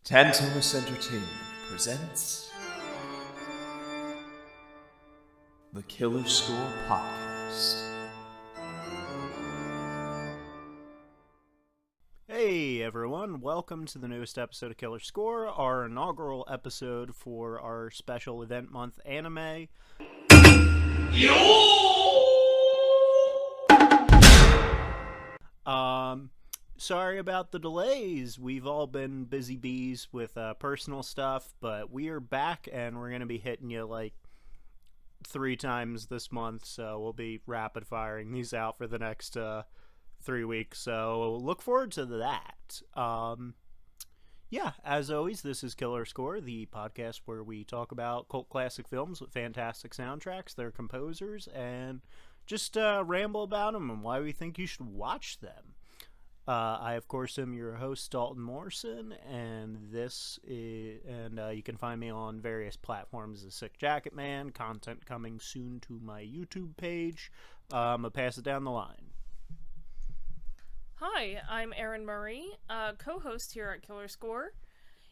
Tantalus Entertainment presents the Killer Score Podcast. Hey everyone, welcome to the newest episode of Killer Score, our inaugural episode for our special event month anime. Sorry about the delays. We've all been busy bees with personal stuff, but we are back and we're going to be hitting you like 3 times this month, so we'll be rapid firing these out for the next 3 weeks, so look forward to that. Yeah, as always, this is Killer Score, the podcast where we talk about cult classic films with fantastic soundtracks, their composers, and just ramble about them and why we think you should watch them. I, of course, am your host, Daulton Morrison, and you can find me on various platforms as Sick Jacket Man, content coming soon to my YouTube page. I'm going to pass it down the line. Hi, I'm Erin Murray, co-host here at Killer Score.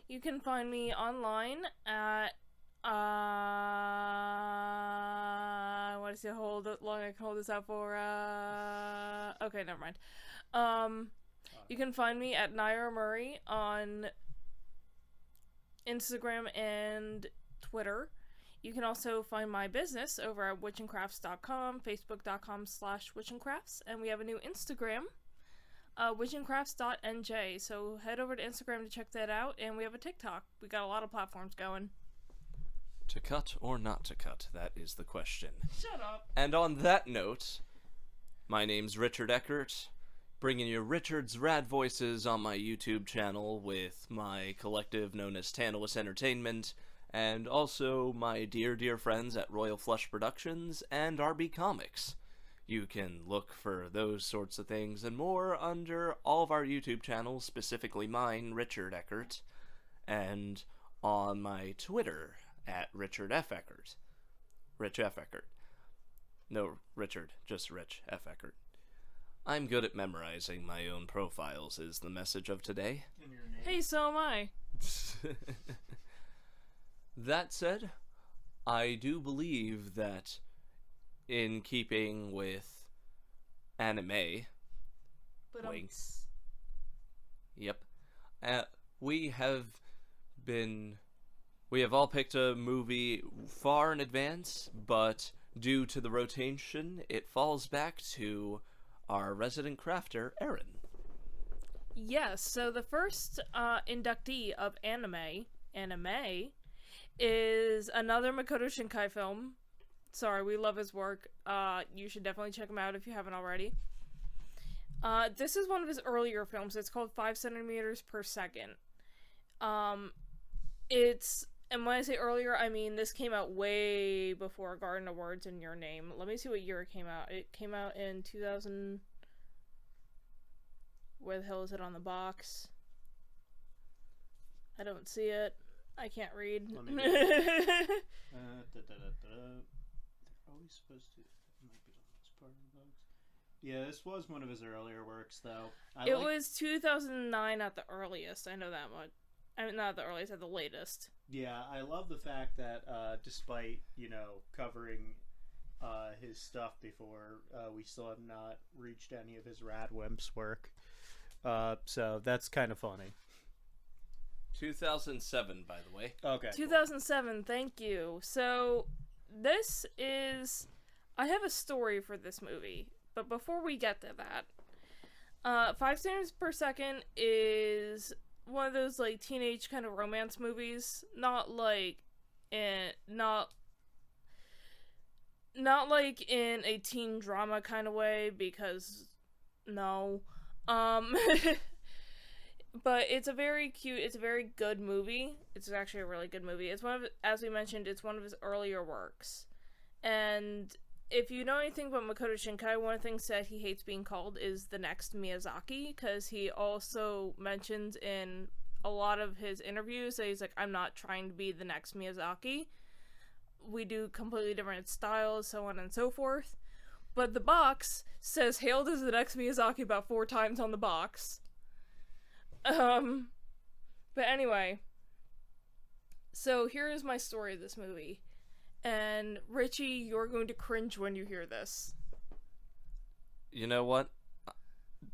You can find me online at, what is it, hold it long I can hold this out for, okay, never mind. You can find me at Naira Murray on Instagram and Twitter. You can also find my business over at witchandcrafts.com, facebook.com/witchandcrafts, and we have a new Instagram, witchandcrafts.nj, so head over to Instagram to check that out, and we have a TikTok. We got a lot of platforms going. To cut or not to cut, that is the question. Shut up. And on that note, my name's Richard Eckert, bringing you Richard's Rad Voices on my YouTube channel with my collective known as Tantalus Entertainment, and also my dear friends at Royal Flush Productions and RB Comics. You can look for those sorts of things and more under all of our YouTube channels, specifically mine, Richard Eckert, and on my Twitter at Richard F. Eckert. Rich F. Eckert. No, Richard, just Rich F. Eckert. I'm good at memorizing my own profiles is the message of today. Hey, so am I. That said, I do believe that in keeping with anime, winks. Yep. We have all picked a movie far in advance, but due to the rotation, it falls back to our resident crafter, Erin. Yes, so the first inductee of anime, is another Makoto Shinkai film. Sorry, we love his work. You should definitely check him out if you haven't already. This is one of his earlier films. It's called 5 centimeters per second. And when I say earlier, I mean this came out way before Garden of Words and Your Name. Let me see what year it came out. It came out in 2000... Where the hell is it on the box? I don't see it. I can't read. Let me They're always supposed to... It might be on this part of the box. Yeah, this was one of his earlier works, though. It was 2009 at the earliest. I know that much. I mean, not at the earliest, at the latest. Yeah, I love the fact that despite, covering his stuff before, we still have not reached any of his Radwimps work. So that's kind of funny. 2007, by the way. Okay. 2007, thank you. So, this is... I have a story for this movie, but before we get to that, 5 centimeters per second is one of those, like, teenage kind of romance movies. Not like in a teen drama kind of way, because no. But it's a very cute, it's a very good movie. It's actually a really good movie. It's as we mentioned, it's one of his earlier works. And if you know anything about Makoto Shinkai, one of the things that he hates being called is the next Miyazaki, because he also mentions in a lot of his interviews that he's like, I'm not trying to be the next Miyazaki. We do completely different styles, so on and so forth. But the box says hailed as the next Miyazaki about 4 times on the box. But anyway, so here is my story of this movie. And Richie, you're going to cringe when you hear this. You know what?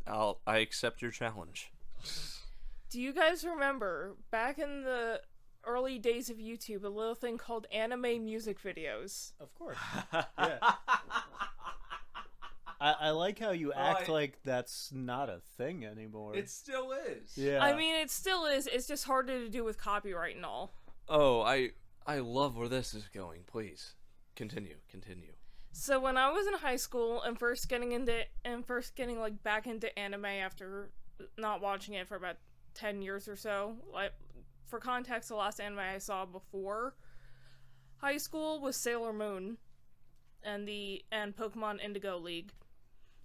I accept your challenge. Do you guys remember, back in the early days of YouTube, a little thing called anime music videos? Of course. Yeah. I like how you act like that's not a thing anymore. It still is. Yeah. I mean, it still is. It's just harder to do with copyright and all. Oh, I love where this is going. Please, continue. So when I was in high school and first getting like back into anime after not watching it for about 10 years or so, like for context, the last anime I saw before high school was Sailor Moon and Pokemon Indigo League,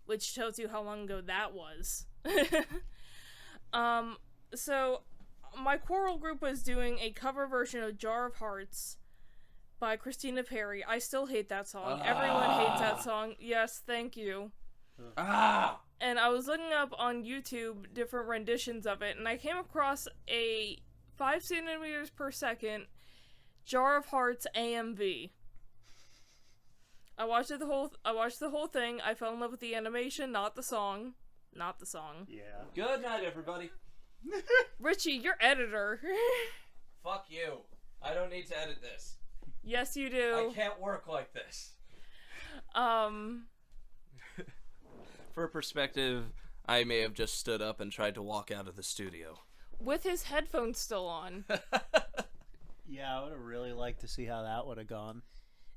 which tells you how long ago that was. So my choral group was doing a cover version of Jar of Hearts by Christina Perri. I still hate that song. Everyone hates that song. Yes, thank you. And I was looking up on YouTube different renditions of it, and I came across a 5 centimeters per second Jar of Hearts AMV. I watched the whole thing. I fell in love with the animation, not the song. Yeah. Good night, everybody. Richie, you're editor. Fuck you. I don't need to edit this. Yes, you do. I can't work like this. For perspective, I may have just stood up and tried to walk out of the studio. With his headphones still on. Yeah, I would have really liked to see how that would have gone.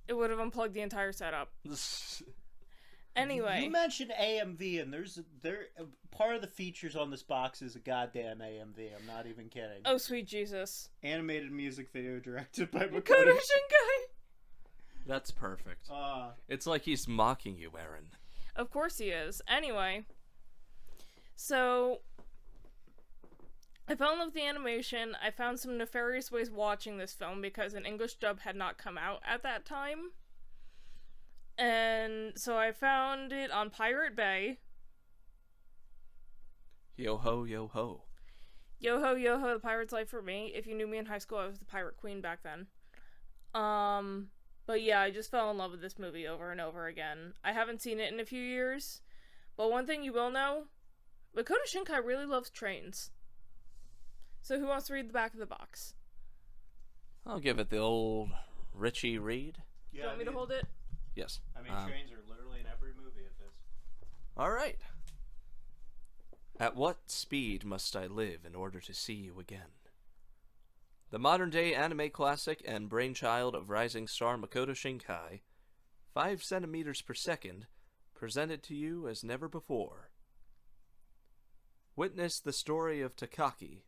It would have unplugged the entire setup. Anyway. You mentioned AMV, and there part of the features on this box is a goddamn AMV. I'm not even kidding. Oh, sweet Jesus. Animated music video directed by Makoto Makoto. Shinkai! That's perfect. It's like he's mocking you, Erin. Of course he is. Anyway. So, I fell in love with the animation. I found some nefarious ways watching this film because an English dub had not come out at that time. And so I found it on Pirate Bay. Yo ho, yo ho. Yo ho, yo ho, the pirate's life for me. If you knew me in high school, I was the pirate queen back then. But yeah, I just fell in love with this movie over and over again. I haven't seen it in a few years, but one thing you will know, Makoto Shinkai really loves trains. So who wants to read the back of the box? I'll give it the old Richie read. Do you want me to hold it? Yes. I mean, trains are literally in every movie of this. All right. At what speed must I live in order to see you again? The modern-day anime classic and brainchild of rising star Makoto Shinkai, 5 centimeters per second, presented to you as never before. Witness the story of Takaki,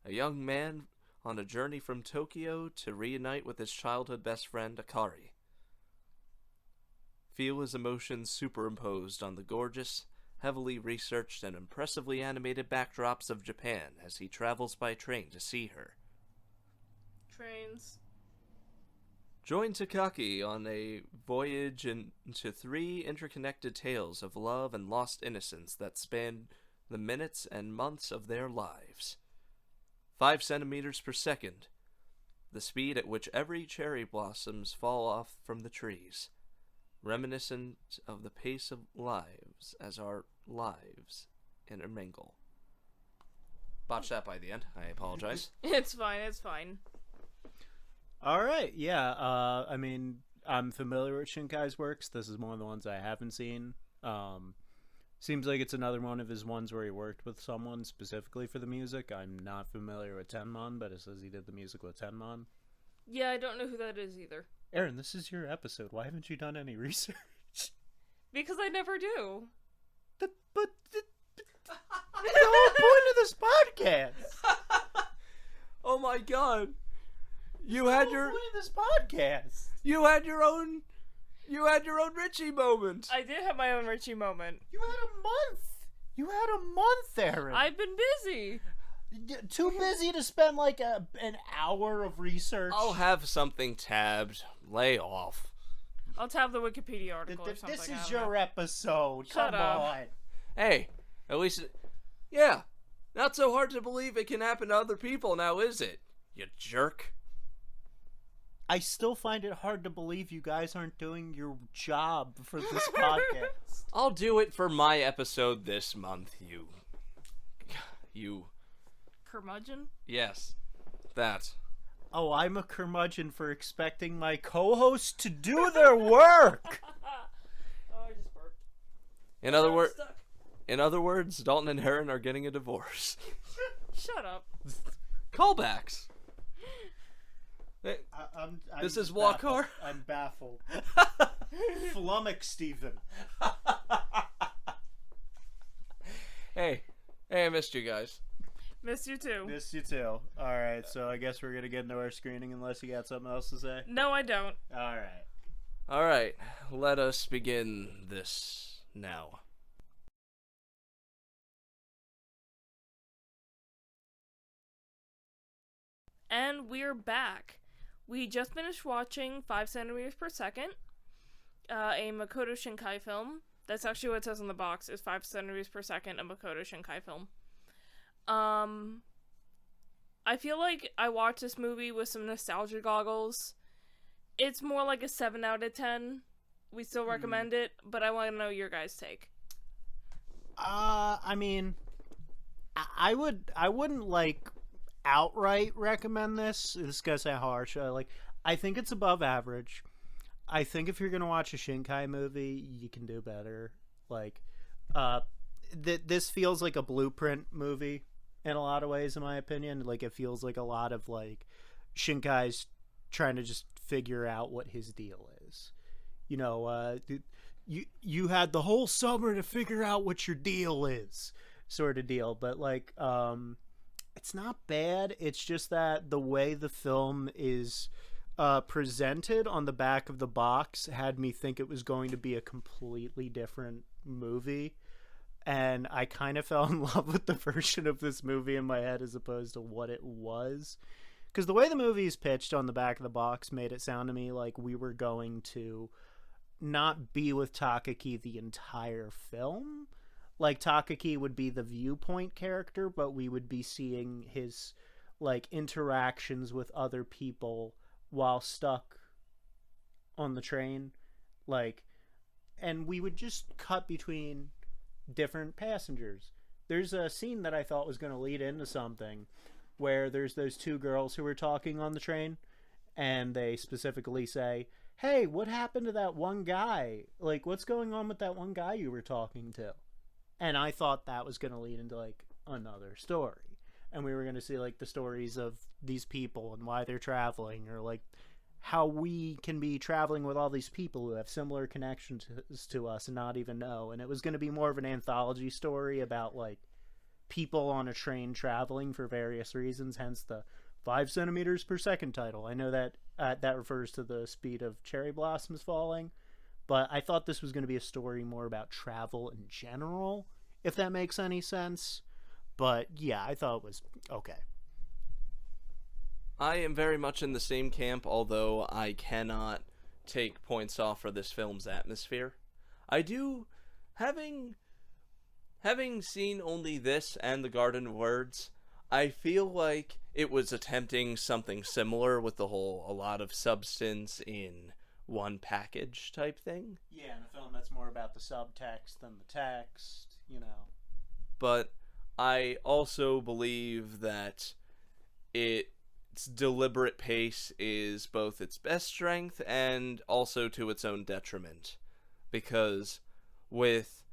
a young man on a journey from Tokyo to reunite with his childhood best friend Akari. Feel his emotions superimposed on the gorgeous, heavily researched and impressively animated backdrops of Japan as he travels by train to see her. Trains. Join Takaki on a voyage into 3 interconnected tales of love and lost innocence that span the minutes and months of their lives. 5 centimeters per second, the speed at which every cherry blossoms fall off from the trees, reminiscent of the pace of lives as our lives intermingle. Botched that by the end. I apologize. It's fine. Alright, yeah, I mean, I'm familiar with Shinkai's works. This is one of the ones I haven't seen. Seems like it's another one of his ones where he worked with someone specifically for the music. I'm not familiar with Tenmon, but it says he did the music with Tenmon. Yeah, I don't know who that is either. Erin, this is your episode. Why haven't you done any research? Because I never do. But the whole point of this podcast. Oh my god. You had your point of this podcast. You had your own Richie moment. I did have my own Richie moment. You had a month, Erin. I've been busy. Too busy to spend like an hour of research. I'll have something tabbed. Lay off. I'll tab the Wikipedia article or something. This is your episode. Shut Come up. on. Hey, at least, yeah. Not so hard to believe it can happen to other people now, is it? You jerk. I still find it hard to believe you guys aren't doing your job for this podcast. I'll do it for my episode this month, you... Curmudgeon? Yes. That. Oh, I'm a curmudgeon for expecting my co-hosts to do their work! Oh, I just burped. In other words, Daulton and Erin are getting a divorce. Shut up. Callbacks. I'm This is baffled. Walker. I'm baffled. Flummox, Stephen. Hey, I missed you guys. Missed you too. Missed you too. Alright, so I guess we're gonna get into our screening unless you got something else to say. No, I don't. Alright. Alright, let us begin this now. And we're back. We just finished watching 5 centimeters per second, a Makoto Shinkai film. That's actually what it says on the box, is 5 centimeters per second, a Makoto Shinkai film. I feel like I watched this movie with some nostalgia goggles. It's more like a 7 out of 10. We still recommend it, but I want to know your guys' take. I mean, I wouldn't like outright recommend this. This is gonna sound harsh. I think it's above average. I think if you're gonna watch a Shinkai movie, you can do better. This feels like a blueprint movie in a lot of ways, in my opinion. Like, it feels like a lot of like Shinkai's trying to just figure out what his deal is. You know, you had the whole summer to figure out what your deal is, sort of deal. But like, it's not bad. It's just that the way the film is presented on the back of the box had me think it was going to be a completely different movie. And I kind of fell in love with the version of this movie in my head as opposed to what it was. Because the way the movie is pitched on the back of the box made it sound to me like we were going to not be with Takaki the entire film. Like, Takaki would be the viewpoint character, but we would be seeing his, like, interactions with other people while stuck on the train. Like, and we would just cut between different passengers. There's a scene that I thought was going to lead into something where there's those two girls who are talking on the train, and they specifically say, hey, what happened to that one guy? Like, what's going on with that one guy you were talking to? And I thought that was going to lead into, like, another story. And we were going to see, like, the stories of these people and why they're traveling, or, like, how we can be traveling with all these people who have similar connections to us and not even know. And it was going to be more of an anthology story about, like, people on a train traveling for various reasons, hence the 5 centimeters per second title. I know that that refers to the speed of cherry blossoms falling. But I thought this was going to be a story more about travel in general, if that makes any sense. But yeah, I thought it was okay. I am very much in the same camp, although I cannot take points off for this film's atmosphere. I do, having seen only this and The Garden of Words, I feel like it was attempting something similar with the whole a lot of substance in one package type thing. Yeah, in a film that's more about the subtext than the text, you know. But I also believe that its deliberate pace is both its best strength and also to its own detriment. Because with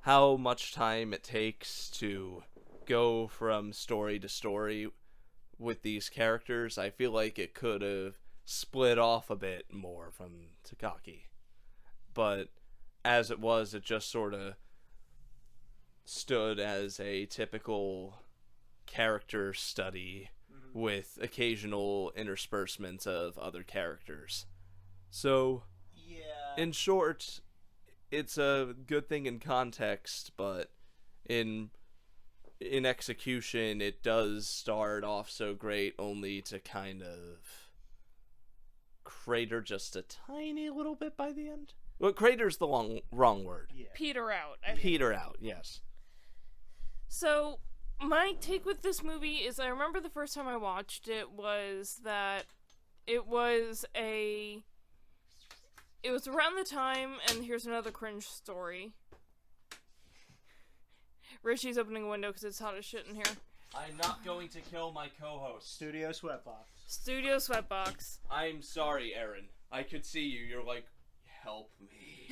how much time it takes to go from story to story with these characters, I feel like it could have split off a bit more from Takaki. But as it was, it just sort of stood as a typical character study with occasional interspersements of other characters. So, yeah, in short, it's a good thing in context, but in execution, it does start off so great only to kind of crater just a tiny little bit by the end. Well, crater's the wrong word. Yeah. Peter out. Peter out, yes. So, My take with this movie is I remember the first time I watched it was that it was around the time, and here's another cringe story. Richie's opening a window because it's hot as shit in here. I'm not going to kill my co-host. Studio Sweatbox. Studio Sweatbox. I'm sorry, Erin. I could see you. You're like, help me.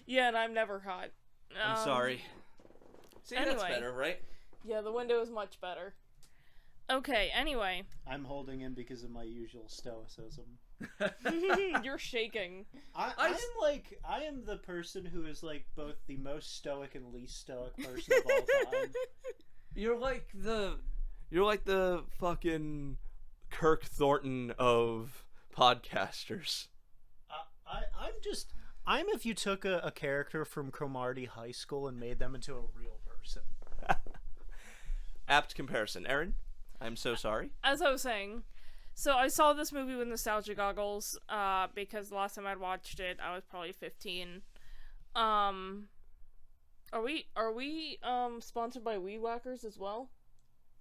Yeah, and I'm never hot. I'm sorry. See, anyway. That's better, right? Yeah, the window is much better. Okay, anyway. I'm holding in because of my usual stoicism. You're shaking. I am the person who is like both the most stoic and least stoic person of all time. You're like the fucking Kirk Thornton of podcasters. I'm if you took a character from Cromartie High School and made them into a real person. Apt comparison. Erin, I'm so sorry. As I was saying, so I saw this movie with nostalgia goggles, because the last time I'd watched it, I was probably 15. Are we sponsored by Weed Whackers as well?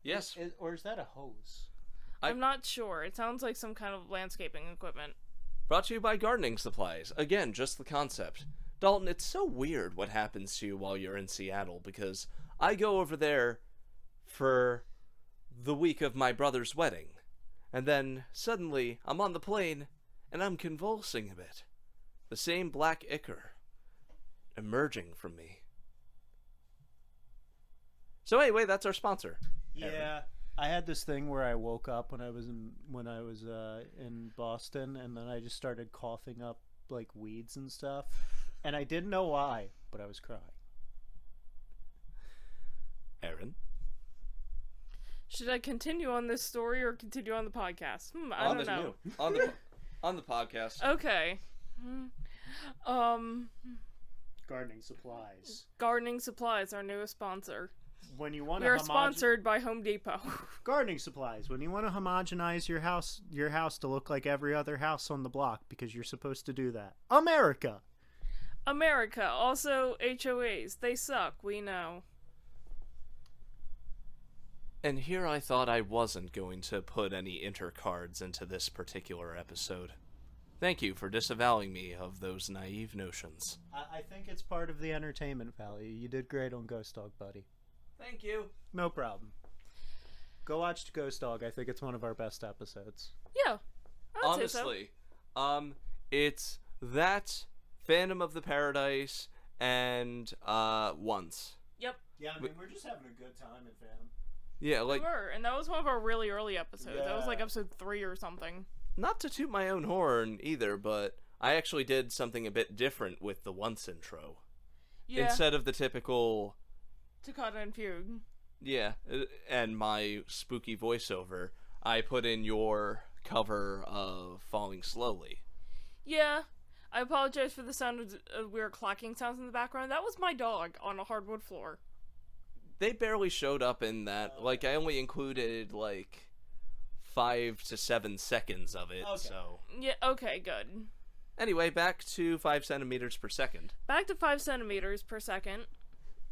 Yes. Or is that a hose? I'm not sure. It sounds like some kind of landscaping equipment. Brought to you by gardening supplies. Again, just the concept. Daulton, it's so weird what happens to you while you're in Seattle, because I go over there for the week of my brother's wedding, and then suddenly I'm on the plane and I'm convulsing a bit. The same black ichor emerging from me. So anyway, that's our sponsor. Yeah. Erin. I had this thing where I woke up when I was in Boston, and then I just started coughing up like weeds and stuff, and I didn't know why, but I was crying. Erin? Should I continue on this story or continue on the podcast? I don't know. On the podcast. Okay. Gardening supplies. Gardening Supplies, our newest sponsor. When you want We are sponsored by Home Depot. Gardening supplies. When you want to homogenize your house to look like every other house on the block, because you're supposed to do that. America. Also HOAs. They suck, we know. And here I thought I wasn't going to put any intercards into this particular episode. Thank you for disavowing me of those naive notions. I think it's part of the entertainment value. You did great on Ghost Dog, buddy. Thank you. No problem. Go watch Ghost Dog. I think it's one of our best episodes. Yeah. I would say so. Honestly, it's that, Phantom of the Paradise, and Once. Yep. Yeah, I mean, we're just having a good time in Phantom. Yeah, like, We were, and that was one of our really early episodes. That was like Yeah. episode 3 or something. not to toot my own horn either, but I actually did something a bit different with the Once intro. Yeah. Instead of the typical... Takata and Fugue. Yeah, and my spooky voiceover, I put in your cover of Falling Slowly. Yeah. I apologize for the sound of weird clacking sounds in the background. That was my dog on a hardwood floor. They barely showed up in that. Like, I only included, like, 5 to 7 seconds of it, Okay. so... Yeah, okay, good. Anyway, back to 5 centimeters per second. Back to 5 centimeters per second.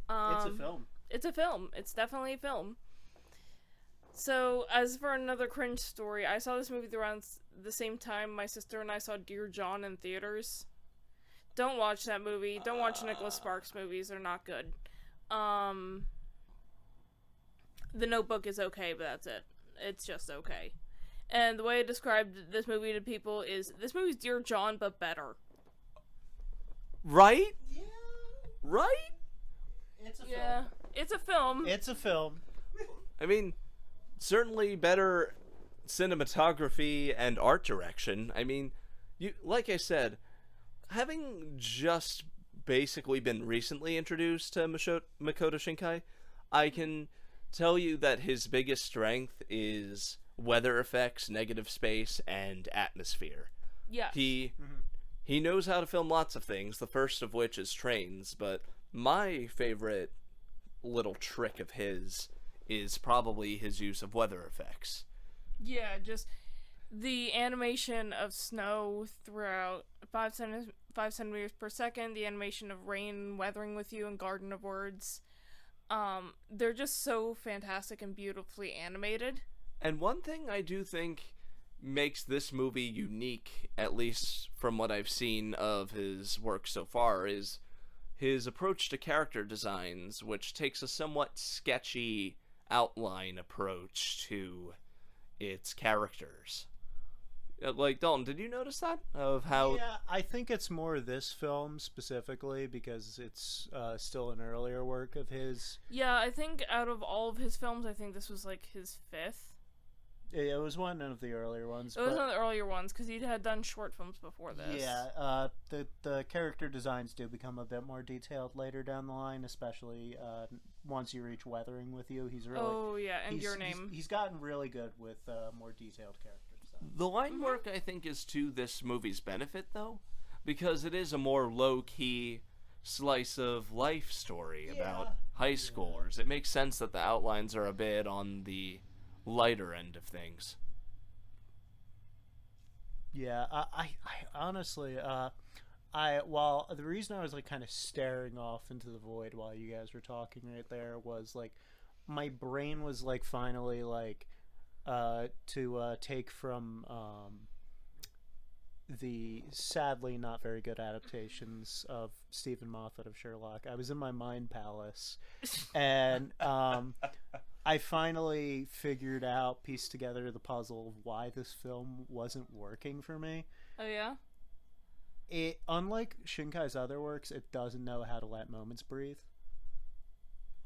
It's a film. It's a film. It's definitely a film. So, as for another cringe story, I saw this movie around the same time my sister and I saw Dear John in theaters. Don't watch that movie. Don't watch Nicholas Sparks movies. They're not good. The Notebook is okay, but that's it. It's just okay. And the way I described this movie to people is, this movie's Dear John, but better. Right? Yeah. Right? It's a Yeah. film. It's a film. It's a film. I mean, certainly better cinematography and art direction. I mean, you, like I said, having just basically been recently introduced to Makoto Shinkai, I can tell you that his biggest strength is weather effects, negative space, and atmosphere. Yes. He knows how to film lots of things, the first of which is trains, but my favorite little trick of his is probably his use of weather effects. Yeah, just the animation of snow throughout 5 centimeters per second, the animation of rain weathering with you in Garden of Words. They're just so fantastic and beautifully animated. And one thing I do think makes this movie unique, at least from what I've seen of his work so far, is his approach to character designs, which takes a somewhat sketchy outline approach to its characters. Like, Dalton, did you notice that? Of how... Yeah, I think it's more this film specifically because it's still an earlier work of his. Yeah, I think out of all of his films, I think this was like his 5th. It was one of the earlier ones. It was one of the earlier ones because he had done short films before this. Yeah, the character designs do become a bit more detailed later down the line, especially once you reach Weathering with You. He's really... Oh, yeah, and Your Name. He's gotten really good with more detailed character design. The line work, I think, is to this movie's benefit, though, because it is a more low-key slice of life story about high schoolers. It makes sense that the outlines are a bit on the lighter end of things. Yeah, I honestly, while the reason I was like kind of staring off into the void while you guys were talking right there was like my brain was like finally like to take from the sadly not very good adaptations of Stephen Moffat of Sherlock. I was in my mind palace and I finally figured out, pieced together the puzzle of why this film wasn't working for me. Oh, yeah? It, unlike Shinkai's other works, it doesn't know how to let moments breathe.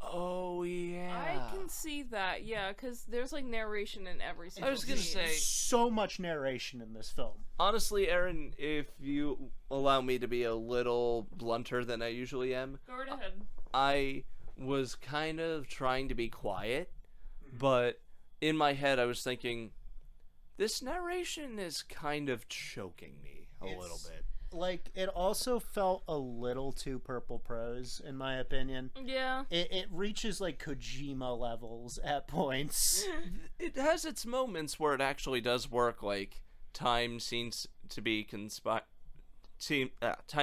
Oh, yeah. I can see that, yeah, because there's like narration in every single I was gonna scene. say... So much narration in this film. Honestly, Erin, if you allow me to be a little blunter than I usually am, Go right ahead. I was kind of trying to be quiet, but in my head I was thinking, this narration is kind of choking me a little bit. Like, it also felt a little too purple prose, in my opinion. Yeah. It reaches, like, Kojima levels at points. It has its moments where it actually does work, like, time seems to be time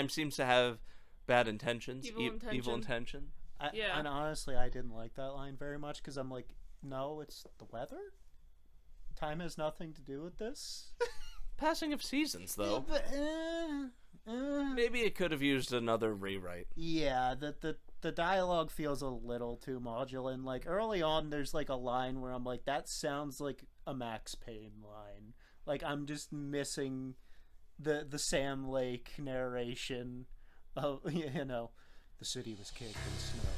seems to have bad intentions. Evil intention. Yeah. And honestly, I didn't like that line very much, because I'm like, no, it's the weather? Time has nothing to do with this? Passing of seasons, though. Yeah, but, maybe it could have used another rewrite. yeah, the dialogue feels a little too maudlin. Like, early on, there's, like, a line where I'm like, that sounds like a Max Payne line. Like, I'm just missing the Sam Lake narration of, you know, the city was caked in snow,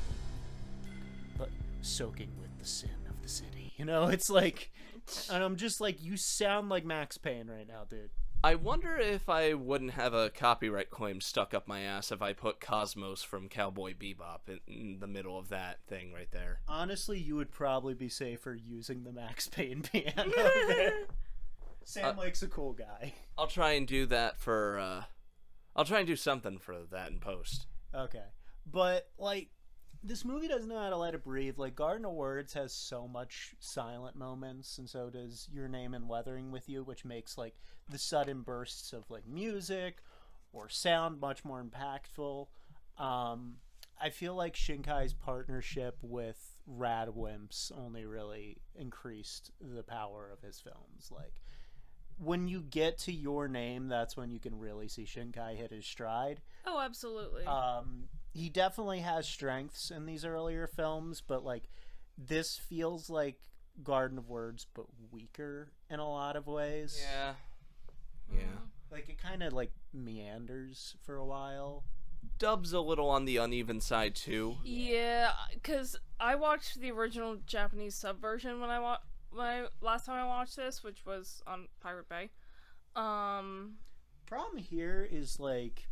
but soaking with the sin of the city. You know, it's like... And I'm just like, you sound like Max Payne right now, dude. I wonder if I wouldn't have a copyright claim stuck up my ass if I put Cosmos from Cowboy Bebop in the middle of that thing right there. Honestly, you would probably be safer using the Max Payne piano there. Sam Lake's a cool guy. I'll try and do that for, I'll try and do something for that in post. Okay. But, like, this movie doesn't know how to let it breathe. Like, Garden of Words has so much silent moments, and so does Your Name and Weathering with You, which makes, like, the sudden bursts of, like, music or sound much more impactful. I feel like Shinkai's partnership with Radwimps only really increased the power of his films. Like, when you get to Your Name, that's when you can really see Shinkai hit his stride. Oh, absolutely. He definitely has strengths in these earlier films, but, like, this feels like Garden of Words, but weaker in a lot of ways. Yeah. Like, it kind of, like, meanders for a while. Dub's a little on the uneven side, too. Yeah, because I watched the original Japanese sub version when last time I watched this, which was on Pirate Bay. Problem here is, like,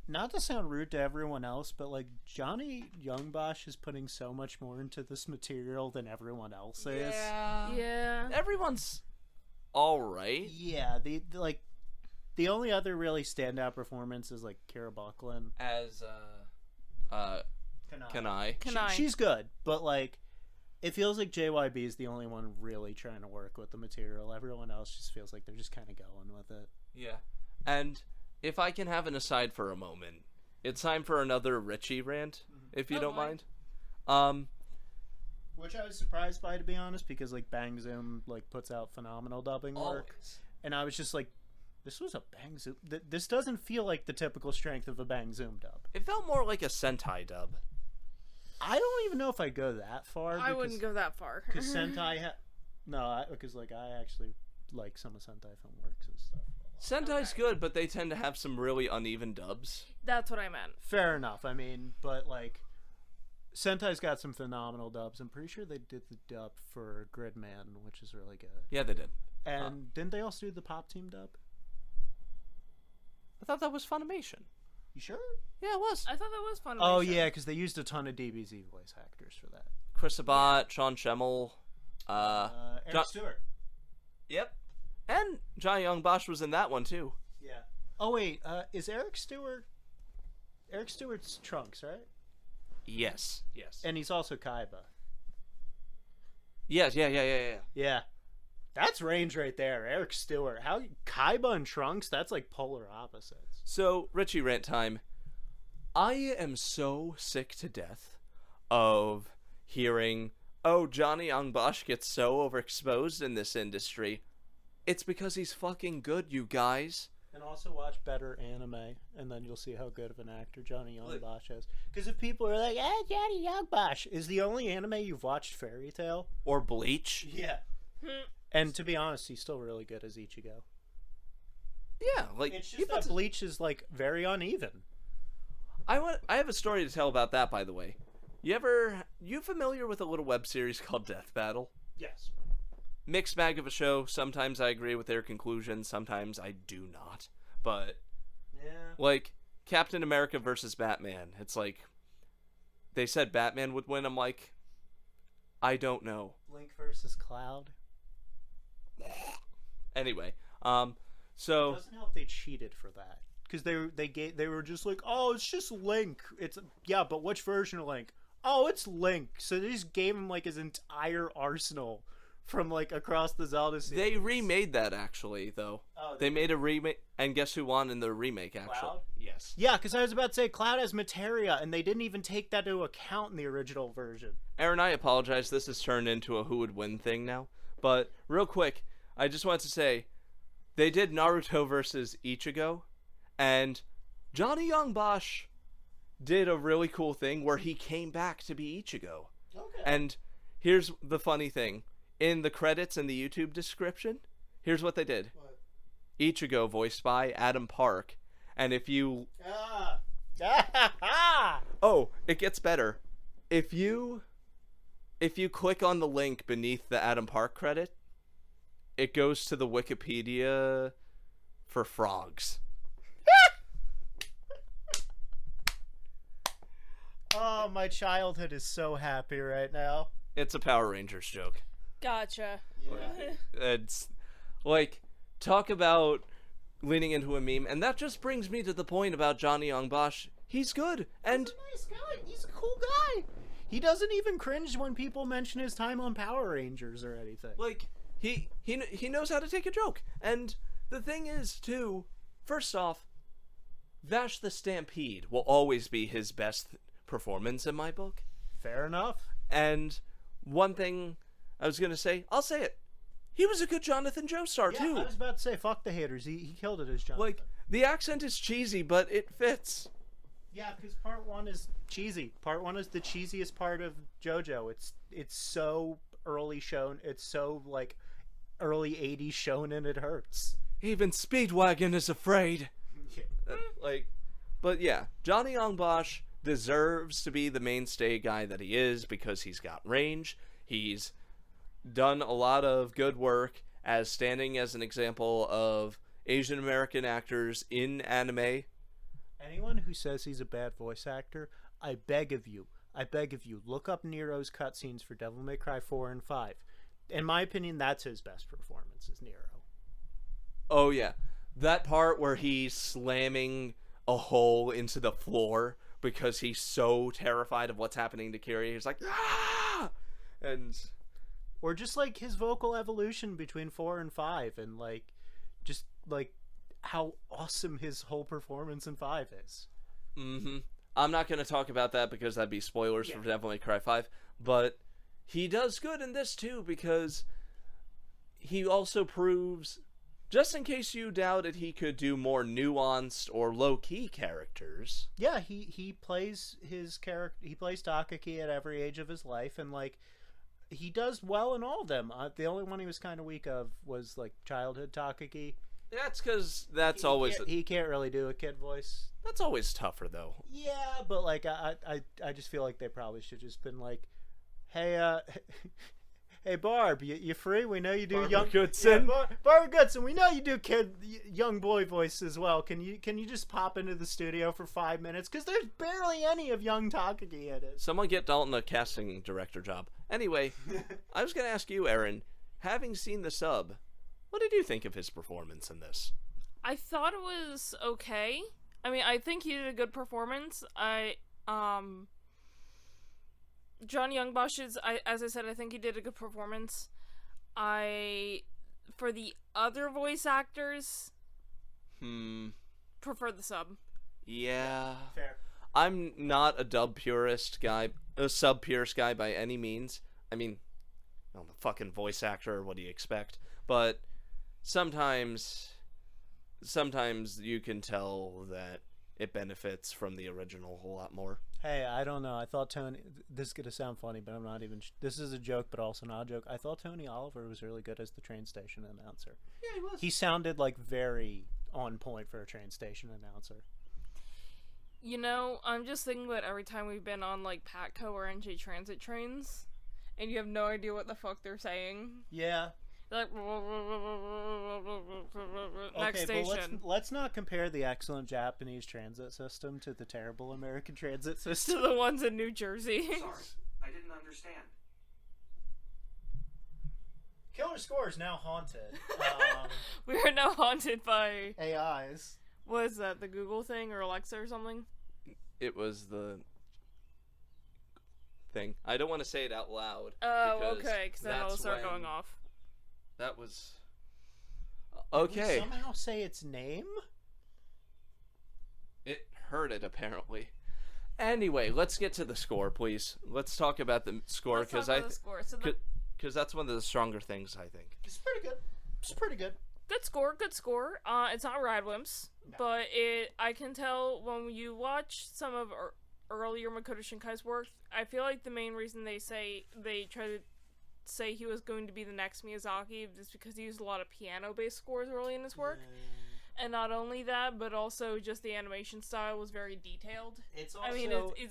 not to sound rude to everyone else, but, like, Johnny Youngbosch is putting so much more into this material than everyone else is. Yeah. Everyone's alright. Yeah, the only other really standout performance is, like, Kara Buckland. As, Kanai. She's good, but, like, it feels like JYB is the only one really trying to work with the material. Everyone else just feels like they're just kind of going with it. Yeah. And if I can have an aside for a moment, it's time for another Richie rant, if you don't mind. Which I was surprised by, to be honest, because like Bang Zoom like puts out phenomenal dubbing work, Always. and I was just like, this was a Bang Zoom. This doesn't feel like the typical strength of a Bang Zoom dub. It felt more like a Sentai dub. I don't even know if I go that far. I wouldn't go that far. Because Sentai, because like I actually like some of Sentai film works and stuff. Sentai's good, but they tend to have some really uneven dubs. That's what I meant. Fair enough. I mean, but like, Sentai's got some phenomenal dubs. I'm pretty sure they did the dub for Gridman, which is really good. Yeah, they did. And didn't they also do the Pop Team dub? I thought that was Funimation. You sure? Yeah, it was. I thought that was fun. Oh yeah, because they used a ton of DBZ voice actors for that. Chris Sabat, Sean Schemmel, Eric John- Stewart. Yep. And Johnny Young Bosch was in that one too. Yeah. Oh wait, is Eric Stewart? Eric Stewart's Trunks, right? Yes. Yes. And he's also Kaiba. Yes. Yeah. Yeah. That's range right there, Eric Stewart. How Kaiba and Trunks? That's like polar opposites. So, Richie rant time. I am so sick to death of hearing, oh, Johnny Young Bosch gets so overexposed in this industry. It's because he's fucking good, you guys. And also watch better anime, and then you'll see how good of an actor Johnny Young Bosch is. Because if people are like, Johnny Young Bosch is the only anime you've watched Fairy Tail. Or Bleach. Yeah. And to be honest, he's still really good as Ichigo. Yeah, like It's just that Bleach is like very uneven. I have a story to tell about that, by the way. You familiar with a little web series called Death Battle? Yes. Mixed bag of a show. Sometimes I agree with their conclusions, sometimes I do not. But Yeah. like Captain America versus Batman, it's like they said Batman would win. I'm like, I don't know. Link versus Cloud. Anyway, so It doesn't help they cheated for that. Because they were just like, oh, it's just Link. It's yeah, but which version of Link? Oh, it's Link. So they just gave him like his entire arsenal from like across the Zelda series. they remade that actually, though. Oh, They made a remake, and guess who won in the remake? Actually, Cloud? yes. Yeah, because I was about to say Cloud has materia, and they didn't even take that into account in the original version. Erin, I apologize. This has turned into a who would win thing now. But real quick, I just wanted to say they did Naruto versus Ichigo, and Johnny Young Bosch did a really cool thing where he came back to be Ichigo. Okay. And here's the funny thing. In the credits and the YouTube description, here's what they did. What? Ichigo voiced by Adam Park. And if you... Oh, it gets better. If you click on the link beneath the Adam Park credit, it goes to the Wikipedia for frogs. Oh, my childhood is so happy right now. It's a Power Rangers joke. Gotcha. It's like, talk about leaning into a meme, and that just brings me to the point about Johnny Young Bosch. He's good, and He's a nice guy. He's a cool guy. He doesn't even cringe when people mention his time on Power Rangers or anything. like he knows how to take a joke. And the thing is, too, first off, Vash the Stampede will always be his best performance in my book. Fair enough. And one thing I was gonna say, I'll say it. He was a good Jonathan Joestar too. I was about to say, fuck the haters. He killed it as Jonathan. Like, the accent is cheesy, but it fits. Yeah, because part one is cheesy. Part one is the cheesiest part of JoJo. It's so early shown. It's so like early '80s shonen. It hurts. Even Speedwagon is afraid. But yeah, Johnny Young Bosch deserves to be the mainstay guy that he is because he's got range. He's done a lot of good work as standing as an example of Asian American actors in anime. Anyone who says he's a bad voice actor, I beg of you, look up Nero's cutscenes for Devil May Cry 4 and 5. In my opinion, that's his best performance, is Nero. Oh yeah, that part where he's slamming a hole into the floor because he's so terrified of what's happening to Kiri. He's like, ah! And Or just like his vocal evolution between 4 and 5, and like just like how awesome his whole performance in 5 is. I'm not going to talk about that because that'd be spoilers for Devil May Cry 5, but he does good in this too, because he also proves, just in case you doubted he could do more nuanced or low-key characters. Yeah, he plays his character. He plays Takaki at every age of his life, and like he does well in all of them. The only one he was kind of weak of was like childhood Takaki. That's because he can't really do a kid voice. That's always tougher though. Yeah, but like I just feel like they probably should just been like, hey hey Barb, you free? We know you do Barbara young Goodson. Yeah, Barbara Goodson. We know you do young boy voice as well. Can you just pop into the studio for 5 minutes? Because there's barely any of young Takagi in it. Someone get Daulton a casting director job. Anyway, I was gonna ask you, Erin, having seen the sub, what did you think of his performance in this? I thought it was okay. I mean, I think he did a good performance. John Youngbosch as I said, I think he did a good performance. For the other voice actors, prefer the sub. Yeah. Fair. I'm not a sub purist guy by any means. I mean, I'm a fucking voice actor, what do you expect? But sometimes you can tell that it benefits from the original a whole lot more. Hey, I don't know. I thought Tony. This is gonna sound funny, but I'm not even. This is a joke, but also not a joke. I thought Tony Oliver was really good as the train station announcer. Yeah, he was. He sounded like very on point for a train station announcer. You know, I'm just thinking about every time we've been on like Patco or NJ Transit trains, and you have no idea what the fuck they're saying. Yeah. Like next station. But let's not compare the excellent Japanese transit system to the terrible American transit system. To the ones in New Jersey. Sorry, I didn't understand. Killer Score is now haunted. We are now haunted by AIs. What is that? The Google thing or Alexa or something? It was the thing. I don't want to say it out loud. Oh, okay, because then it'll start going off. That was okay. Did we somehow say its name? It heard it apparently. Anyway, let's get to the score, please. Let's talk about the score because that's one of the stronger things I think. It's pretty good. It's pretty good. Good score. It's not Radwimps, no. But I can tell when you watch some of earlier Makoto Shinkai's work, I feel like the main reason they try to say he was going to be the next Miyazaki is because he used a lot of piano-based scores early in his work. And not only that, but also just the animation style was very detailed. It's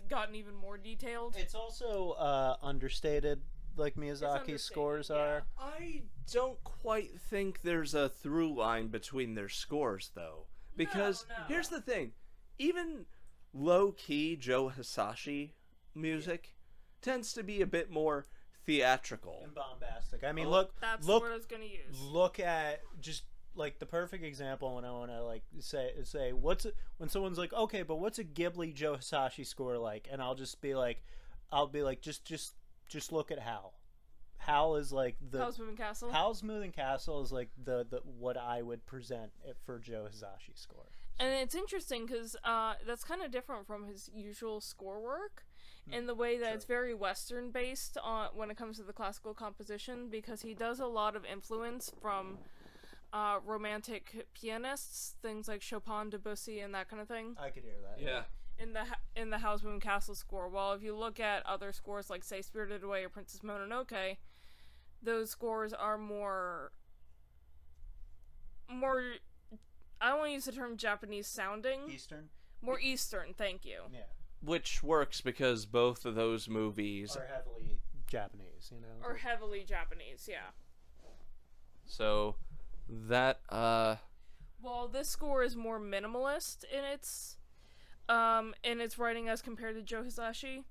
gotten even more detailed. It's also understated, like Miyazaki's scores are. I don't quite think there's a through line between their scores, though. Because here's the thing. Even low-key Joe Hisashi music tends to be a bit more theatrical and bombastic. I mean, that's what I was gonna use. Look at just like the perfect example when I want to like say when someone's like, okay, but what's a Ghibli Joe Hisashi score like? And I'll be like, just look at Howl. Howl is like the Howl's Moving Castle. Howl's Moving Castle is like the what I would present it for Joe Hisashi score. And it's interesting because that's kind of different from his usual score work. In the way that it's very Western based when it comes to the classical composition, because he does a lot of influence from romantic pianists, things like Chopin, Debussy, and that kind of thing. I could hear that. Yeah. In the Howl's Moving Castle score. While if you look at other scores like say Spirited Away or Princess Mononoke, those scores are more. I don't want to use the term Japanese sounding. Eastern. More Eastern. Thank you. Yeah. Which works because both of those movies are heavily Japanese, you know. Or heavily Japanese, yeah. So that well, this score is more minimalist in its writing as compared to Joe Hisashi.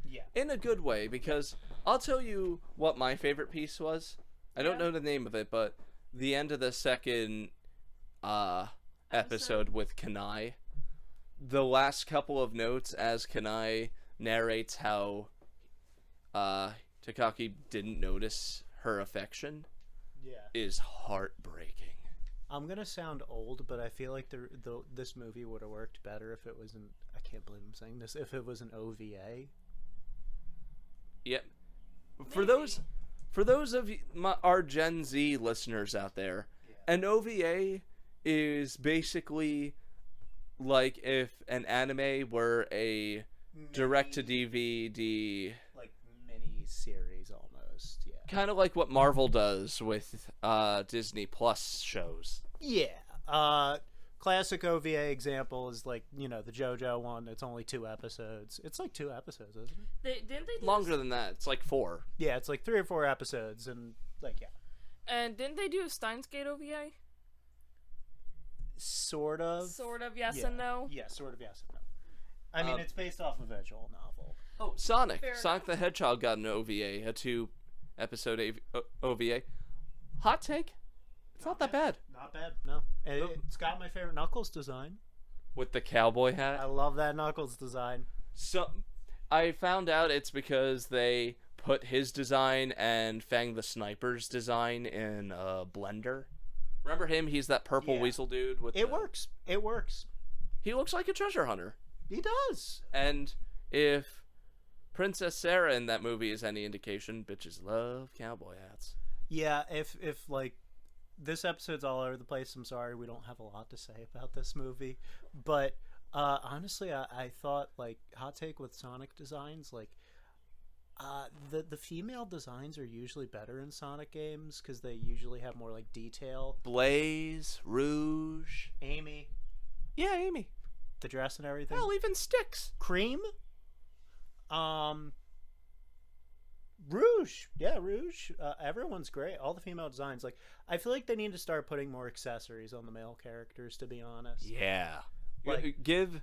Yeah. In a good way, because I'll tell you what my favorite piece was. I don't know the name of it, but the end of the second episode with Kanai. The last couple of notes as Kanai narrates how Takaki didn't notice her affection is heartbreaking. I'm gonna sound old, but I feel like this movie would have worked better if it was an. I can't believe I'm saying this. If it was an OVA. Yep. For those of our Gen Z listeners out there, an OVA is basically like if an anime were a direct-to-DVD, like mini series almost. Yeah. kind of like what Marvel does with Disney Plus shows. Yeah. Classic OVA example is like, the JoJo one. It's only 2 episodes. It's like 2 episodes, isn't it? Didn't they do Longer than that. It's like 4. Yeah, it's like 3 or 4 episodes, and yeah. And didn't they do a Steins Gate OVA? Sort of. Sort of, yes Yeah. and no. Yeah, sort of yes and no. I mean, it's based off a visual novel. Oh, Sonic. Fair Sonic the Hedgehog got an OVA, a 2-episode OVA. Hot take? It's not that bad. Not bad, no. It's got my favorite Knuckles design. With the cowboy hat. I love that Knuckles design. So, I found out it's because they put his design and Fang the Sniper's design in a blender. Remember him? He's that purple weasel dude with It works. It works. He looks like a treasure hunter. He does. And if Princess Sarah in that movie is any indication, bitches love cowboy hats. Yeah, if like this episode's all over the place, I'm sorry we don't have a lot to say about this movie. But honestly, I thought, like, hot take with Sonic designs, like, the female designs are usually better in Sonic games because they usually have more, like, detail. Blaze, Rouge. Amy, Yeah, Amy. the dress and everything. Hell, even Sticks. Cream. Rouge. Yeah, Rouge. Everyone's great. All the female designs. Like, I feel like they need to start putting more accessories on the male characters, to be honest. Yeah. Like- Give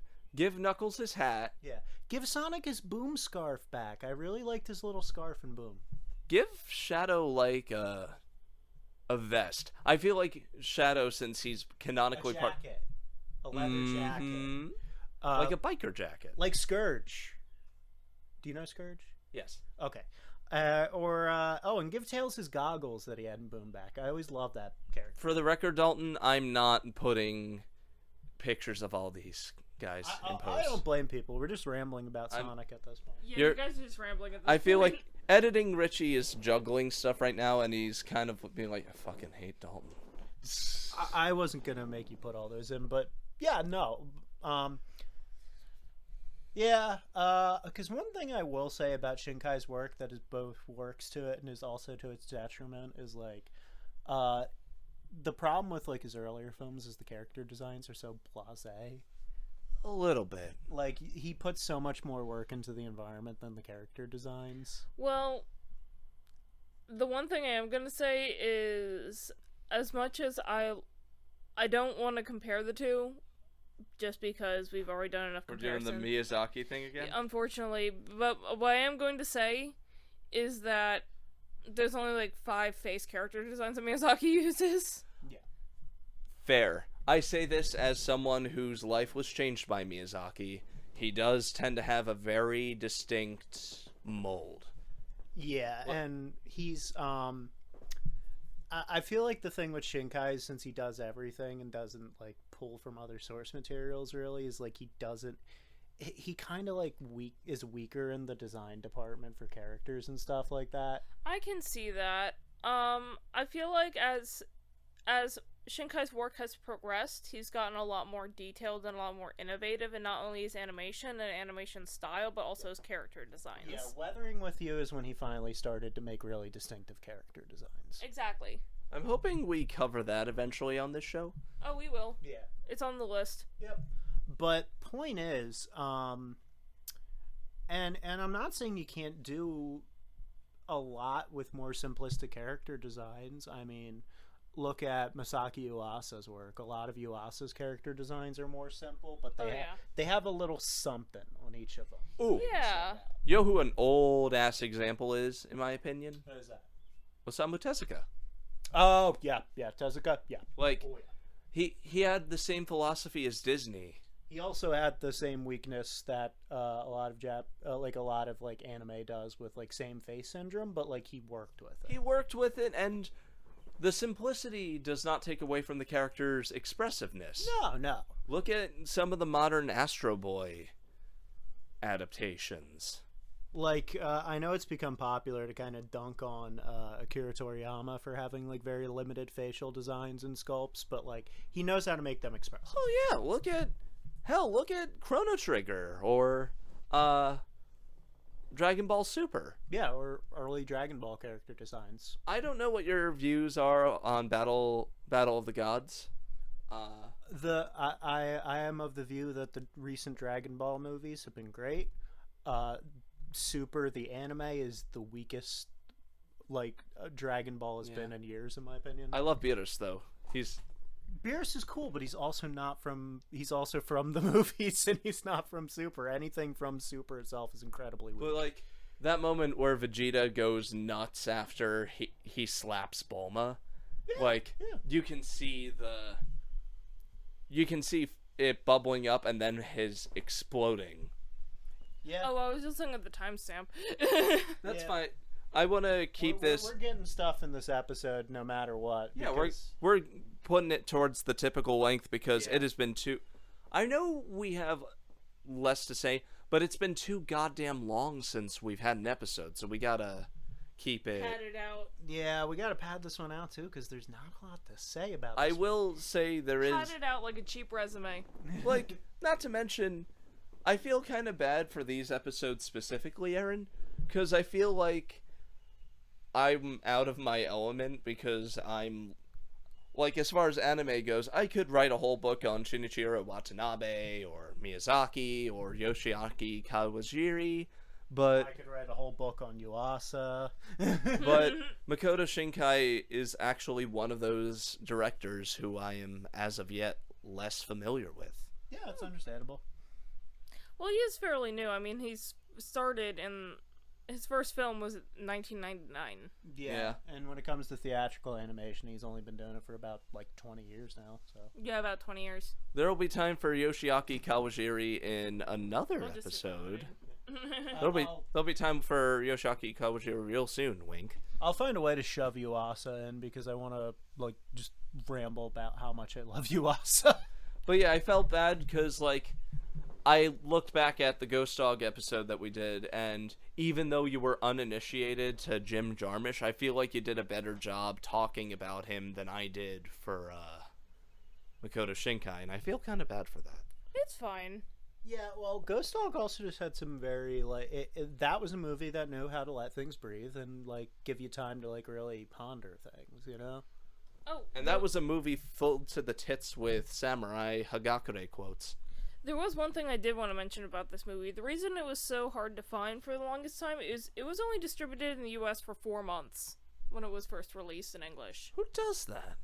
Knuckles his hat. Yeah. Give Sonic his boom scarf back. I really liked his little scarf and boom. Give Shadow, like, a vest. I feel like Shadow, since he's A canonically part... jacket. A leather jacket. Mhm. Uh, Like a biker jacket. like Scourge. Do you know Scourge? Yes. Okay. And give Tails his goggles that he had in Boom back. I always loved that character. For the record, Dalton, I'm not putting pictures of all these guys in post. I don't blame people. We're just rambling about I'm- Sonic at this point. Yeah, You're- you guys are just rambling at this I feel point. like editing Richie is juggling stuff right now, and he's kind of being like, I fucking hate Dalton. I wasn't gonna make you put all those in, but yeah, no. Because one thing I will say about Shinkai's work that is both works to it and is also to its detriment is, like, the problem with, like, his earlier films is the character designs are so blasé. A little bit. Like, he puts so much more work into the environment than the character designs. Well, the one thing I am gonna say is, as much as I don't want to compare the two, just because we've already done enough We're doing comparisons. the Miyazaki thing again? Unfortunately, but what I am going to say is that there's only like 5 face character designs that Miyazaki uses. Fair. I say this as someone whose life was changed by Miyazaki. He does tend to have a very distinct mold. Yeah, and he's I feel like the thing with Shinkai is, since he does everything and doesn't, like, pull from other source materials really, is like he kind of, like, is weaker in the design department for characters and stuff like that. I can see that. I feel like as Shinkai's work has progressed, he's gotten a lot more detailed and a lot more innovative in not only his animation and animation style, but also his character designs. Yeah, Weathering with You is when he finally started to make really distinctive character designs. Exactly. I'm hoping we cover that eventually on this show. Oh, we will. Yeah. It's on the list. Yep. But point is, and I'm not saying you can't do a lot with more simplistic character designs. I mean, look at Masaki Uesa's work. A lot of Uesa's character designs are more simple, but they have a little something on each of them. Ooh. Yeah. You know who an old-ass example is, in my opinion? What is that? Osamu Tezuka. Oh, yeah, Tezuka, yeah. Like, Oh, yeah. he had the same philosophy as Disney. He also had the same weakness that a lot of anime does with, like, same face syndrome, but, like, he worked with it. He worked with it, and the simplicity does not take away from the character's expressiveness. No. Look at some of the modern Astro Boy adaptations. Like, I know it's become popular to kind of dunk on Akira Toriyama for having, like, very limited facial designs and sculpts, but, like, he knows how to make them expressive. Oh yeah, look at Chrono Trigger or Dragon Ball Super. Yeah, or early Dragon Ball character designs. I don't know what your views are on Battle of the Gods. I am of the view that the recent Dragon Ball movies have been great. Super, the anime, is the weakest, like, Dragon Ball has been in years, in my opinion. I love Beerus, though. Beerus is cool, but he's also from the movies, and he's not from Super. Anything from Super itself is incredibly weak. But, like, that moment where Vegeta goes nuts after he slaps Bulma, you can see it bubbling up and then his exploding. Yeah. Oh, I was just looking at the timestamp. That's fine. I want to keep this. We're getting stuff in this episode no matter what. Yeah, we're putting it towards the typical length because it has been too. I know we have less to say, but it's been too goddamn long since we've had an episode, so we gotta keep it. Pad it out. Yeah, we gotta pad this one out too because there's not a lot to say about. I will say there is. Pad it out like a cheap resume. Like, not to mention, I feel kind of bad for these episodes specifically, Erin, because I feel like I'm out of my element because I'm, like, as far as anime goes, I could write a whole book on Shinichiro Watanabe or Miyazaki or Yoshiaki Kawajiri, but I could write a whole book on Yuasa. but Makoto Shinkai is actually one of those directors who I am, as of yet, less familiar with. Yeah, it's understandable. Well, he is fairly new. I mean, he's started in... His first film was 1999. Yeah, and when it comes to theatrical animation, he's only been doing it for about, like, 20 years now, so... Yeah, about 20 years. There will be time for Yoshiaki Kawajiri in another episode. There'll be time for Yoshiaki Kawajiri real soon, wink. I'll find a way to shove Yuasa in because I want to, like, just ramble about how much I love Yuasa. But yeah, I felt bad because, like, I looked back at the Ghost Dog episode that we did, and even though you were uninitiated to Jim Jarmusch, I feel like you did a better job talking about him than I did for Makoto Shinkai, and I feel kind of bad for that. It's fine. Yeah, well, Ghost Dog also just had some very, like, that was a movie that knew how to let things breathe and, like, give you time to, like, really ponder things, you know? Oh, And that was a movie filled to the tits with samurai Hagakure quotes. there was one thing I did want to mention about this movie. The reason it was so hard to find for the longest time is it was only distributed in the US for 4 months when it was first released in English. Who does that?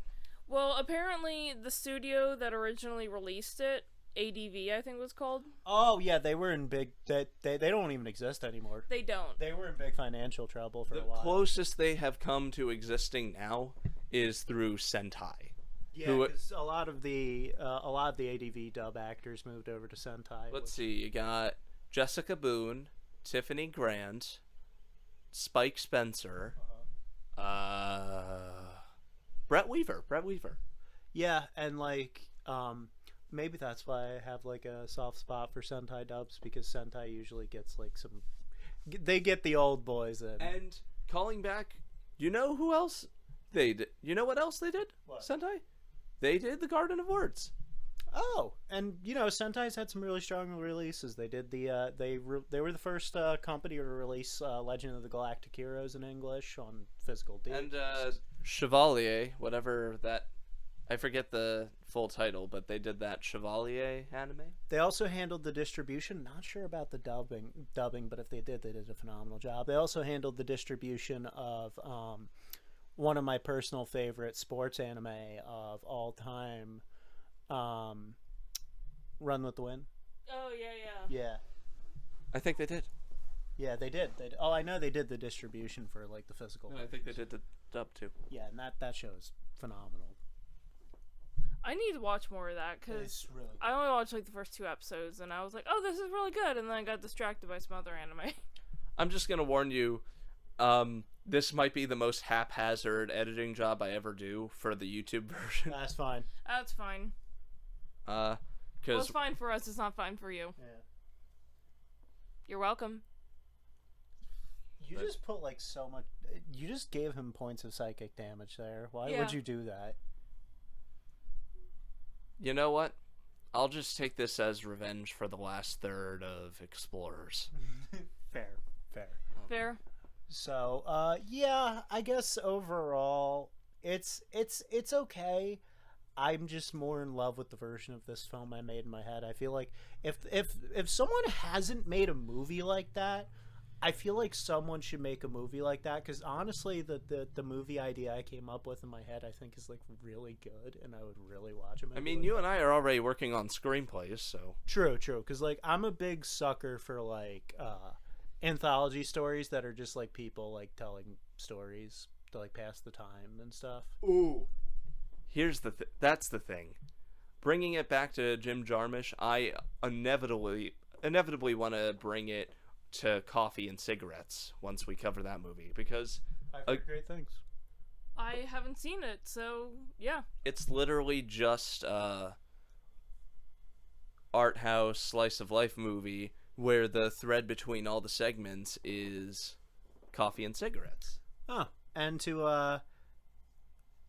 Well, apparently the studio that originally released it, ADV I think it was called. Oh, yeah, they were in big... They don't even exist anymore. They don't. They were in big financial trouble for The a while. closest they have come to existing now is through Sentai. Yeah, because a lot of the ADV dub actors moved over to Sentai. Let's see, you got Jessica Boone, Tiffany Grant, Spike Spencer, Brett Weaver. Yeah, and, like, maybe that's why I have, like, a soft spot for Sentai dubs, because Sentai usually gets, like, some... They get the old boys in. And calling back, you know who else they did? You know what else they did? What? Sentai? They did the Garden of Words. Oh, and, you know, Sentai's had some really strong releases. They did the, they were the first company to release Legend of the Galactic Heroes in English on physical discs. And Chevalier, whatever that... I forget the full title, but they did that Chevalier anime. They also handled the distribution. Not sure about the dubbing, but if they did a phenomenal job. They also handled the distribution of one of my personal favorite sports anime of all time, Run with the Wind. Oh, yeah. Yeah. I think they did. Yeah, they did. Oh, I know they did the distribution for, like, the physical. I think they did the dub too. Yeah, and that show is phenomenal. I need to watch more of that, because It's really good. I only watched, like, the first 2 episodes, and I was like, oh, this is really good, and then I got distracted by some other anime. I'm just gonna warn you, this might be the most haphazard editing job I ever do for the YouTube version. That's fine. That's fine. Well, Because it's fine for us, it's not fine for you. Yeah. You're welcome. You just put like so much. You just gave him points of psychic damage there. Why Yeah. would you do that? You know what? I'll just take this as revenge for the last third of Explorers. Fair. Fair. So, yeah, I guess overall, it's okay. I'm just more in love with the version of this film I made in my head. I feel like if someone hasn't made a movie like that, I feel like someone should make a movie like that, because honestly, the movie idea I came up with in my head, I think is like really good, and I would really watch it. I mean, you and I are already working on screenplays, so... True, because like I'm a big sucker for like anthology stories that are just like people like telling stories to like pass the time and stuff. Ooh. Here's that's the thing. Bringing it back to Jim Jarmusch, I inevitably want to bring it to Coffee and Cigarettes once we cover that movie, because I've heard great things. I haven't seen it, so yeah. it's literally just art house slice of life movie where the thread between all the segments is coffee and cigarettes. Huh. And to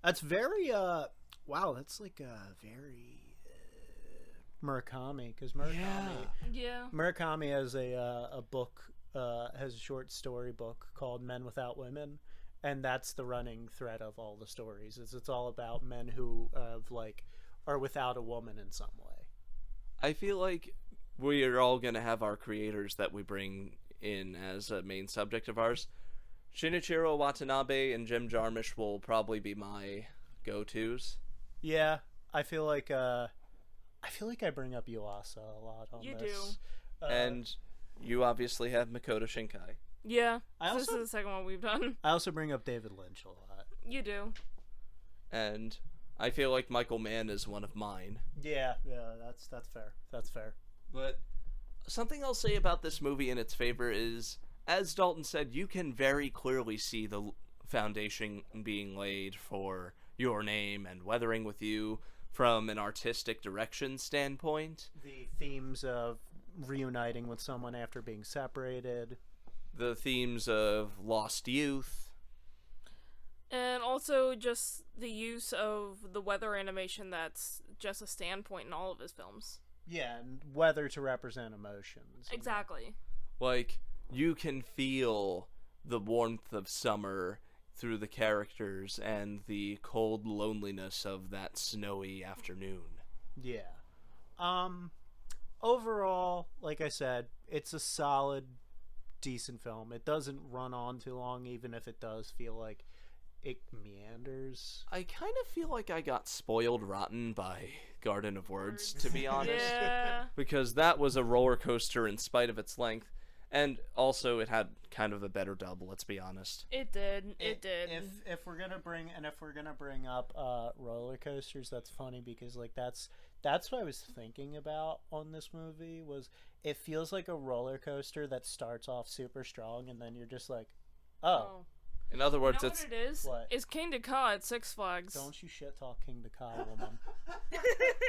that's very wow, that's like a very Murakami, because Yeah. Murakami has a book, has a short story book called Men Without Women, and that's the running thread of all the stories. It's all about men who are without a woman in some way. I feel like we are all going to have our creators that we bring in as a main subject of ours. Shinichiro Watanabe and Jim Jarmusch will probably be my go-tos. Yeah, I feel like I bring up Yuasa a lot on You this. do. And you obviously have Makoto Shinkai. Yeah. This is the second one we've done. I also bring up David Lynch a lot. You do. And I feel like Michael Mann is one of mine. Yeah, that's fair. That's fair. But something I'll say about this movie in its favor is, as Daulton said, you can very clearly see the foundation being laid for Your Name and Weathering with You from an artistic direction standpoint. The themes of reuniting with someone after being separated. The themes of lost youth. And also just the use of the weather animation that's just a standpoint in all of his films. Yeah, and weather to represent emotions. Exactly. Like, you can feel the warmth of summer through the characters and the cold loneliness of that snowy afternoon. Yeah. Overall, like I said, it's a solid, decent film. It doesn't run on too long, even if it does feel like it meanders. I kind of feel like I got spoiled rotten by Garden of Words, to be honest. Yeah. Because that was a roller coaster in spite of its length. And also, it had kind of a better dub, let's be honest. It did. It did. If we're gonna bring up roller coasters, that's funny because like that's what I was thinking about on this movie. Was it feels like a roller coaster that starts off super strong and then you're just like, oh. In other words, You know it's... what it is? What? It's King Ka at Six Flags. Don't you shit talk King Ka, woman.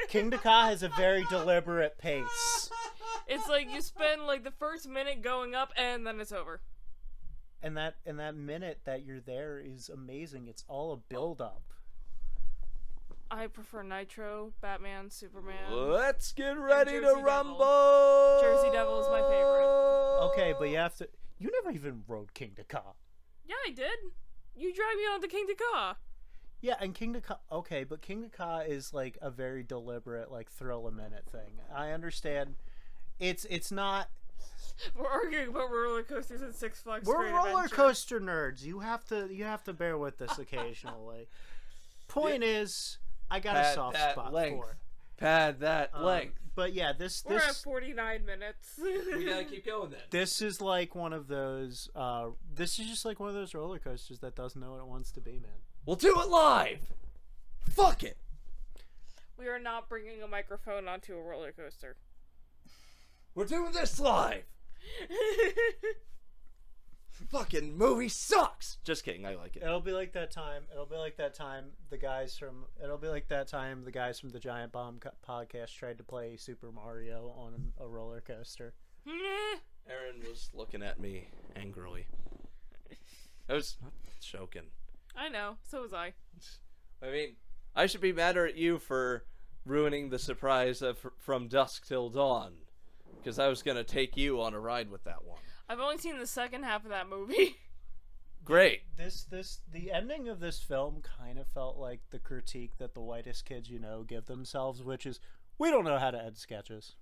King Ka has a very deliberate pace. It's like you spend like the first minute going up and then it's over. And that minute that you're there is amazing. It's all a build up. I prefer Nitro, Batman, Superman. Let's get ready to Jersey Devil. rumble! Jersey Devil is my favorite. Okay, but you never even rode King Ka. Yeah, I did. You drive me on to King Ka. Yeah, and King Ka. Okay, but King Ka is like a very deliberate, like thrill a minute thing. I understand. It's not. We're arguing about roller coasters at Six Flags. We're Great roller Adventure. coaster nerds. You have to bear with us occasionally. Point is, I got a soft spot for it. Pad that length. But yeah, We're at 49 minutes. We gotta keep going then. this is like one of those. This is just like one of those roller coasters that doesn't know what it wants to be, man. We'll do it live! Fuck it! We are not bringing a microphone onto a roller coaster. We're doing this live! Fucking movie sucks! Just kidding, I like it. It'll be like that time. The guys from the Giant Bomb podcast tried to play Super Mario on a roller coaster. Meh. Erin was looking at me angrily. I was joking. I know. So was I. I mean, I should be madder at you for ruining the surprise of From Dusk Till Dawn, because I was gonna take you on a ride with that one. I've only seen the second half of that movie. Great. The ending of this film kind of felt like the critique that the whitest kids you know give themselves, which is, we don't know how to edit sketches.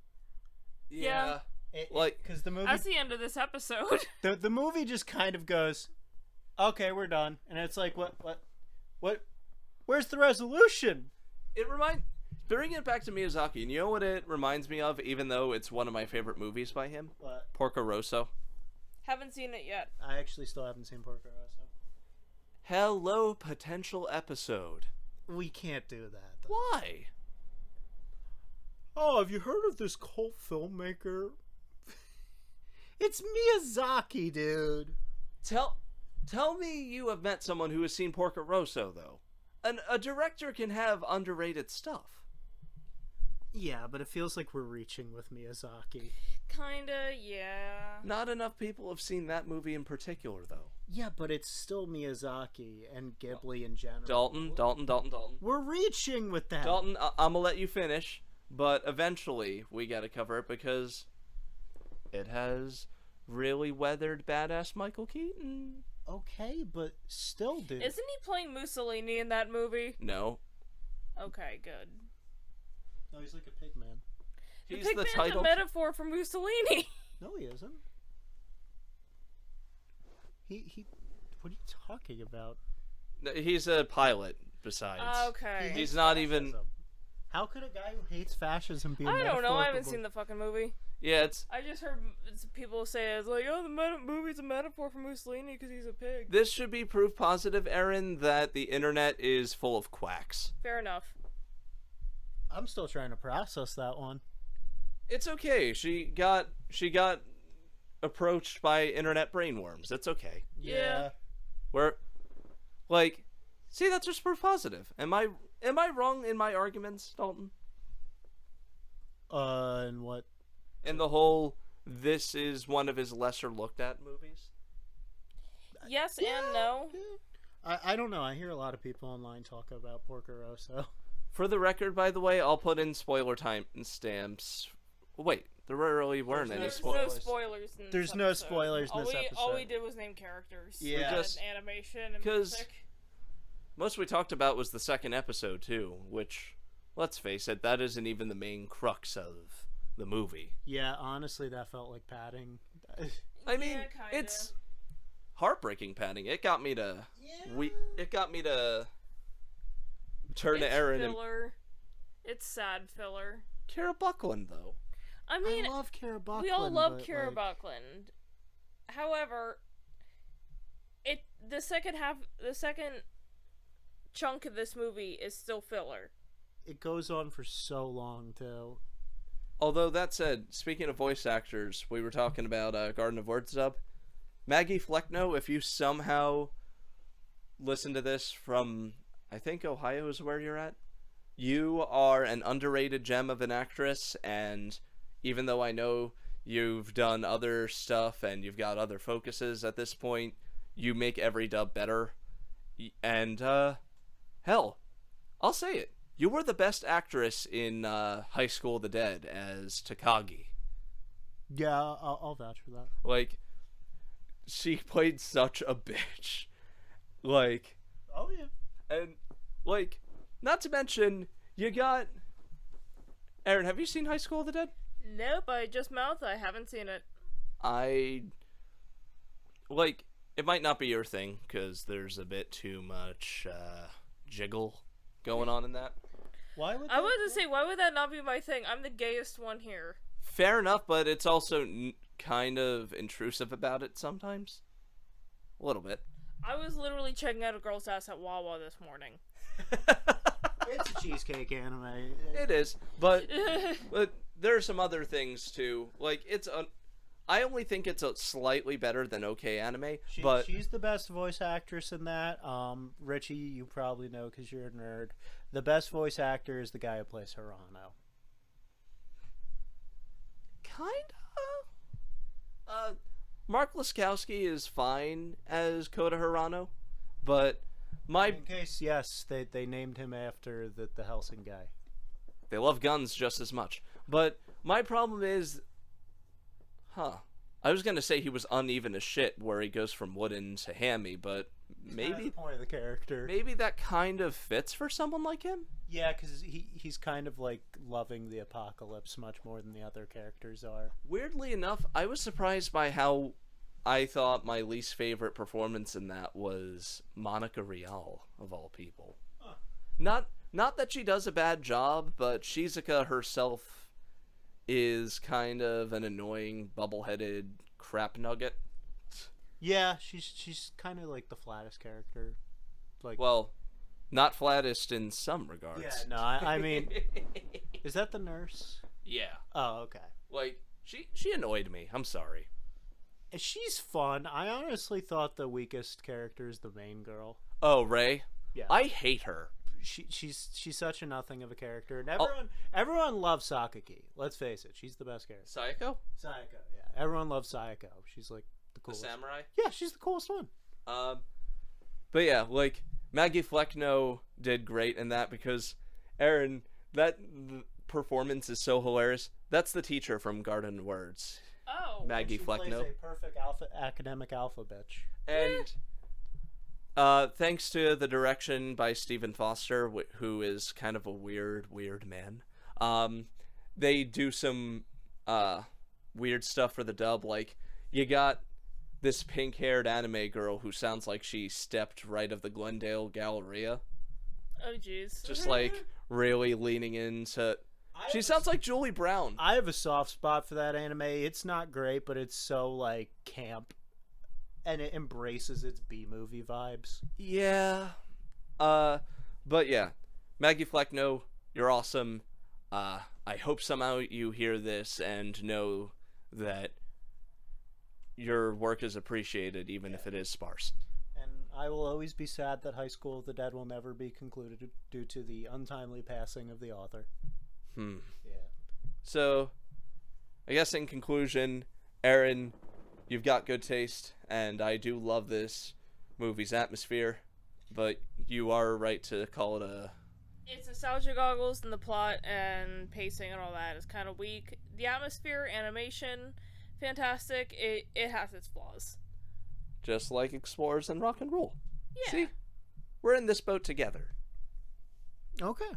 Yeah. Because the movie, That's the end of this episode. the movie just kind of goes, okay, we're done, and it's like, what? Where's the resolution? Bringing it back to Miyazaki, and you know what it reminds me of, even though it's one of my favorite movies by him? What? Porco Rosso. Haven't seen it yet. I actually still haven't seen Porco Rosso. Hello, potential episode. We can't do that, though. Why? Oh, have you heard of this cult filmmaker? It's Miyazaki, dude. Tell me you have met someone who has seen Porco Rosso, though. A director can have underrated stuff. Yeah, but it feels like we're reaching with Miyazaki. Kinda, yeah. Not enough people have seen that movie in particular, though. Yeah, but it's still Miyazaki and Ghibli in general. Dalton. We're reaching with that. Dalton, I'm gonna let you finish, but eventually we gotta cover it because it has really weathered badass Michael Keaton. Okay, but still, dude. Isn't he playing Mussolini in that movie? No. Okay, good. No, he's like a pig man. He's the Pigman's title. a metaphor for Mussolini. No, he isn't. He. What are you talking about? No, he's a pilot, besides. Okay. He's not even. How could a guy who hates fascism be? I don't know. I haven't seen the fucking movie. Yeah, it's. I just heard people say it's like, oh, the movie's a metaphor for Mussolini because he's a pig. This should be proof positive, Erin, that the internet is full of quacks. Fair enough. I'm still trying to process that one. It's okay. She got approached by internet brainworms. It's okay. Yeah. We're like, see, that's just proof positive. Am I wrong in my arguments, Dalton? And what? In the whole, this is one of his lesser looked at movies. Yes and no. I don't know. I hear a lot of people online talk about Porco Rosso. For the record, by the way, I'll put in spoiler time stamps. Wait, there really weren't any There's spoilers. no spoilers in this There's no episode. spoilers in this episode. All we did was name characters. Yeah. And Just- animation and 'cause- music. Most we talked about was the second episode, too, which, let's face it, that isn't even the main crux of the movie. Yeah, honestly, that felt like padding. I mean, Yeah, kinda. it's heartbreaking padding. It got me to turn to It's Erin and filler. It's sad filler. Kara Buckland, though. I mean, I love Kara Buckland. we all love but, Kara like, Buckland. However, the second chunk of this movie is still filler. It goes on for so long, too. Although, that said, speaking of voice actors, we were talking about Garden of Words dub. Maggie Flecknoe, if you somehow listen to this from, I think Ohio is where you're at, you are an underrated gem of an actress, and even though I know you've done other stuff and you've got other focuses at this point, you make every dub better. And, hell, I'll say it. You were the best actress in High School of the Dead as Takagi. Yeah, I'll vouch for that. Like, she played such a bitch. Like, Oh, yeah. and, like, not to mention, you got... Erin, have you seen High School of the Dead? Nope, I just mouthed. I haven't seen it. Like, it might not be your thing, because there's a bit too much, jiggle going on in that. Why would I was to say, why would that not be my thing? I'm the gayest one here. Fair enough, but it's also kind of intrusive about it sometimes. A little bit. I was literally checking out a girl's ass at Wawa this morning. It's a cheesecake anime. It is, but there are some other things too. Like, I only think it's a slightly better than okay anime, but She's the best voice actress in that. Richie, you probably know because you're a nerd. The best voice actor is the guy who plays Hirano. kinda. Mark Laskowski is fine as Kota Hirano, but In case, yes, they named him after the Helsing guy. they love guns just as much. But my problem is, I was gonna say he was uneven as shit, where he goes from wooden to hammy, but That's maybe the point of the character. maybe that kind of fits for someone like him. Yeah, because he's kind of like loving the apocalypse much more than the other characters are. Weirdly enough, I was surprised by how I thought my least favorite performance in that was Monica Rial, of all people. Huh. Not that she does a bad job, but Shizuka herself is kind of an annoying, bubble-headed crap nugget. Yeah, she's kind of like the flattest character. Like, Well, not flattest in some regards. yeah, no, I mean, is that the nurse? Yeah. Oh, okay. Like, she annoyed me. I'm sorry. She's fun. I honestly thought the weakest character is the main girl. Oh, Ray? Yeah. I hate her. She's such a nothing of a character, and everyone loves Sakaki. Let's face it, she's the best character. Sayako? Sayako, yeah, everyone loves Sayako. She's like the The coolest. samurai? Yeah, she's the coolest one. But yeah, like, Maggie Flecknoe did great in that because, Erin, the performance is so hilarious. That's the teacher from Garden Words. Oh. Maggie She plays Flecknoe. a perfect academic alpha bitch. And thanks to the direction by Stephen Foster, who is kind of a weird man, they do some weird stuff for the dub. Like, you got this pink-haired anime girl who sounds like she stepped right of the Glendale Galleria. Oh, jeez. Just, like, really leaning into... She sounds like Julie Brown. I have a soft spot for that anime. It's not great, but it's so like camp, and it embraces its B-movie vibes. Yeah. But yeah. Maggie Flecknoe, you're awesome. I hope somehow you hear this and know that your work is appreciated, even if it is sparse. And I will always be sad that High School of the Dead will never be concluded due to the untimely passing of the author. Yeah. So, I guess in conclusion, Erin, you've got good taste, and I do love this movie's atmosphere, but you are right to call it a... It's nostalgia goggles, and the plot and pacing and all that is kind of weak. The atmosphere, animation, fantastic. It has its flaws. Just like Explorers and Rock and Roll. Yeah. See? We're in this boat together. Okay.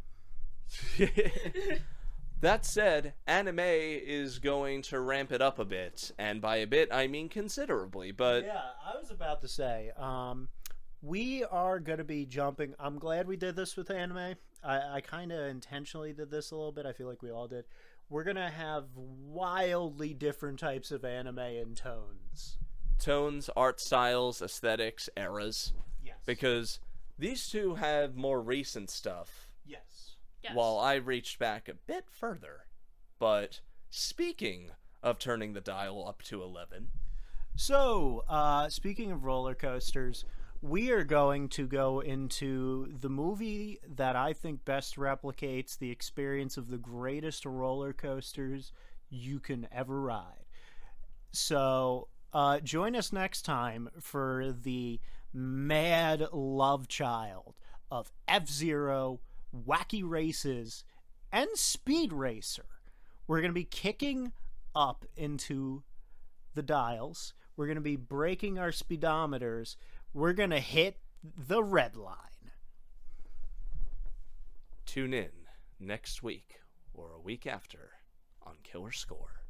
That said, anime is going to ramp it up a bit, and by a bit I mean considerably, but Yeah, I was about to say, we are going to be jumping. I'm glad we did this with anime. I kind of intentionally did this a little bit. I feel like we all did. We're going to have wildly different types of anime and tones. tones, art styles, aesthetics, eras, Yes. because these two have more recent stuff, Yes. Yes. while I reached back a bit further. But speaking of turning the dial up to 11, So, speaking of roller coasters, we are going to go into the movie that I think best replicates the experience of the greatest roller coasters you can ever ride. So, join us next time for the mad love child of F-Zero, Wacky Races, and Speed Racer. We're going to be kicking up into the dials. We're going to be breaking our speedometers. We're going to hit the red line. tune in next week or a week after on Killer Score.